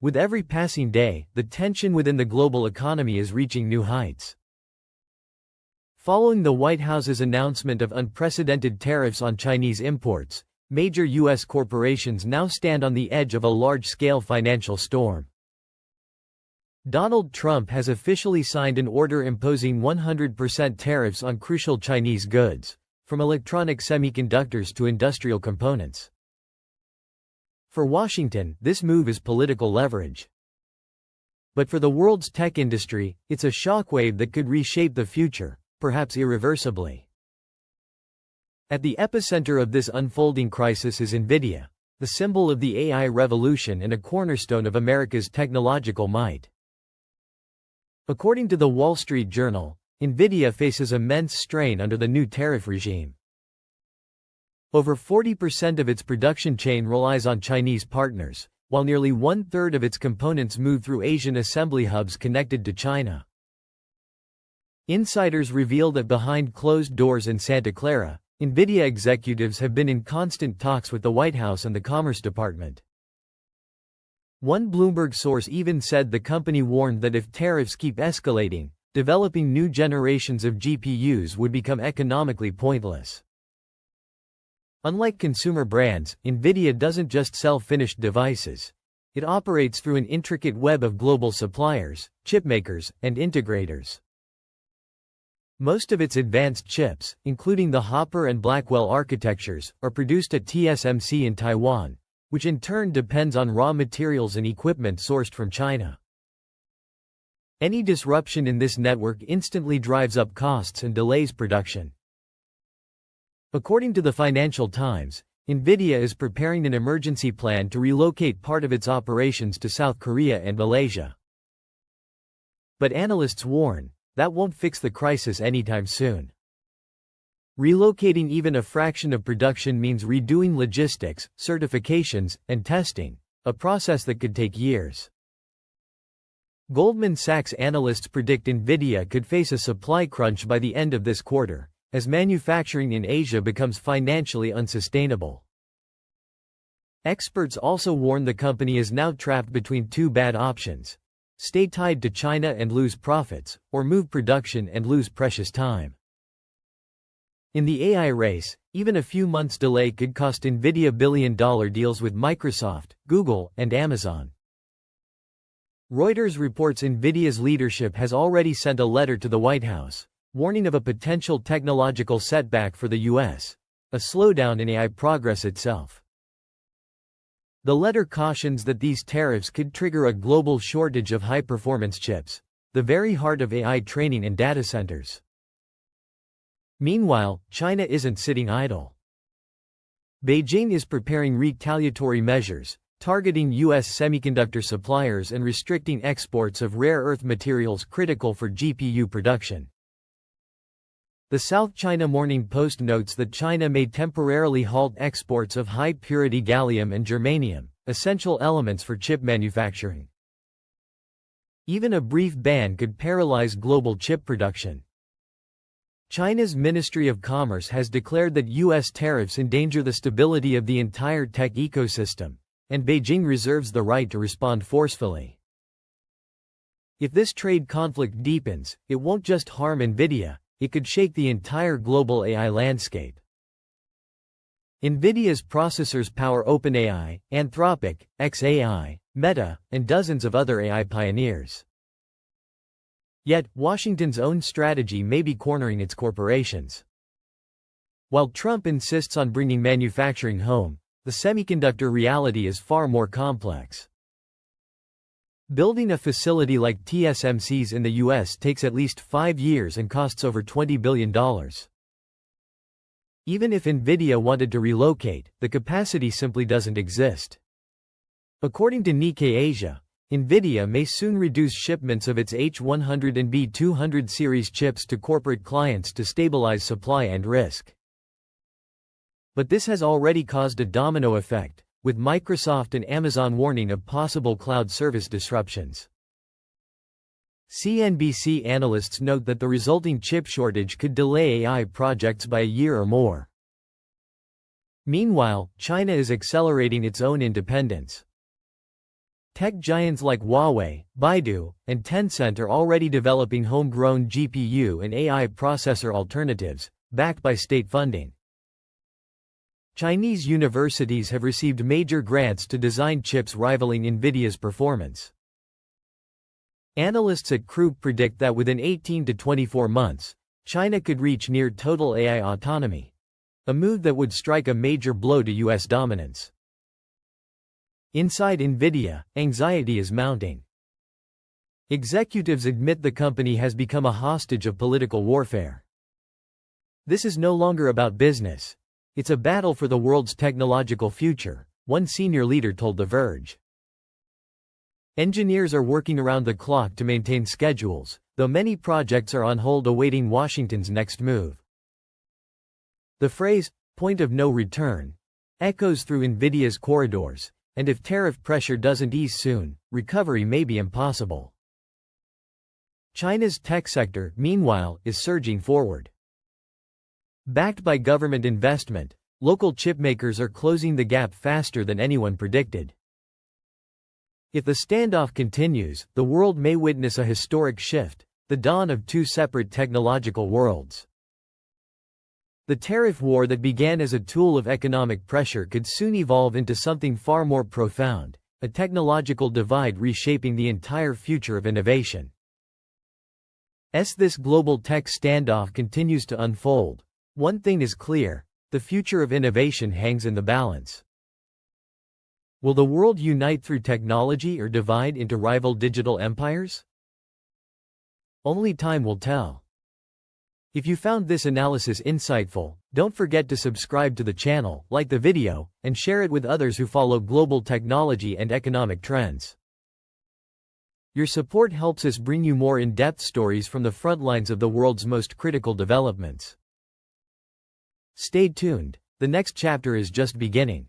With every passing day, the tension within the global economy is reaching new heights. Following the White House's announcement of unprecedented tariffs on Chinese imports, major U.S. corporations now stand on the edge of a large-scale financial storm. Donald Trump has officially signed an order imposing 100% tariffs on crucial Chinese goods, from electronic semiconductors to industrial components. For Washington, this move is political leverage. But for the world's tech industry, it's a shockwave that could reshape the future, perhaps irreversibly. At the epicenter of this unfolding crisis is Nvidia, the symbol of the AI revolution and a cornerstone of America's technological might. According to the Wall Street Journal, Nvidia faces immense strain under the new tariff regime. Over 40% of its production chain relies on Chinese partners, while nearly one-third of its components move through Asian assembly hubs connected to China. Insiders reveal that behind closed doors in Santa Clara, Nvidia executives have been in constant talks with the White House and the Commerce Department. One Bloomberg source even said the company warned that if tariffs keep escalating, developing new generations of GPUs would become economically pointless. Unlike consumer brands, Nvidia doesn't just sell finished devices. It operates through an intricate web of global suppliers, chipmakers, and integrators. Most of its advanced chips, including the Hopper and Blackwell architectures, are produced at TSMC in Taiwan, which in turn depends on raw materials and equipment sourced from China. Any disruption in this network instantly drives up costs and delays production. According to the Financial Times, Nvidia is preparing an emergency plan to relocate part of its operations to South Korea and Malaysia. But analysts warn, that won't fix the crisis anytime soon. Relocating even a fraction of production means redoing logistics, certifications, and testing, a process that could take years. Goldman Sachs analysts predict Nvidia could face a supply crunch by the end of this quarter, as manufacturing in Asia becomes financially unsustainable. Experts also warn the company is now trapped between two bad options: stay tied to China and lose profits, or move production and lose precious time. In the AI race, even a few months' delay could cost Nvidia billion-dollar deals with Microsoft, Google, and Amazon. Reuters reports Nvidia's leadership has already sent a letter to the White House, warning of a potential technological setback for the U.S., a slowdown in AI progress itself. The letter cautions that these tariffs could trigger a global shortage of high-performance chips, the very heart of AI training and data centers. Meanwhile, China isn't sitting idle. Beijing is preparing retaliatory measures, targeting U.S. semiconductor suppliers and restricting exports of rare earth materials critical for GPU production. The South China Morning Post notes that China may temporarily halt exports of high-purity gallium and germanium, essential elements for chip manufacturing. Even a brief ban could paralyze global chip production. China's Ministry of Commerce has declared that U.S. tariffs endanger the stability of the entire tech ecosystem, and Beijing reserves the right to respond forcefully. If this trade conflict deepens, it won't just harm Nvidia, it could shake the entire global AI landscape. Nvidia's processors power OpenAI, Anthropic, xAI, Meta, and dozens of other AI pioneers. Yet, Washington's own strategy may be cornering its corporations. While Trump insists on bringing manufacturing home, the semiconductor reality is far more complex. Building a facility like TSMC's in the U.S. takes at least 5 years and costs over $20 billion. Even if Nvidia wanted to relocate, the capacity simply doesn't exist. According to Nikkei Asia, Nvidia may soon reduce shipments of its H100 and B200 series chips to corporate clients to stabilize supply and risk. But this has already caused a domino effect, with Microsoft and Amazon warning of possible cloud service disruptions. CNBC analysts note that the resulting chip shortage could delay AI projects by a year or more. Meanwhile, China is accelerating its own independence. Tech giants like Huawei, Baidu, and Tencent are already developing homegrown GPU and AI processor alternatives, backed by state funding. Chinese universities have received major grants to design chips rivaling Nvidia's performance. Analysts at Krug predict that within 18 to 24 months, China could reach near total AI autonomy, a move that would strike a major blow to US dominance. Inside Nvidia, anxiety is mounting. Executives admit the company has become a hostage of political warfare. This is no longer about business. It's a battle for the world's technological future, one senior leader told The Verge. Engineers are working around the clock to maintain schedules, though many projects are on hold awaiting Washington's next move. The phrase, "point of no return," echoes through Nvidia's corridors. And if tariff pressure doesn't ease soon, recovery may be impossible. China's tech sector, meanwhile, is surging forward. Backed by government investment, local chipmakers are closing the gap faster than anyone predicted. If the standoff continues, the world may witness a historic shift, the dawn of two separate technological worlds. The tariff war that began as a tool of economic pressure could soon evolve into something far more profound, a technological divide reshaping the entire future of innovation. As this global tech standoff continues to unfold, one thing is clear: the future of innovation hangs in the balance. Will the world unite through technology or divide into rival digital empires? Only time will tell. If you found this analysis insightful, don't forget to subscribe to the channel, like the video, and share it with others who follow global technology and economic trends. Your support helps us bring you more in-depth stories from the front lines of the world's most critical developments. Stay tuned, the next chapter is just beginning.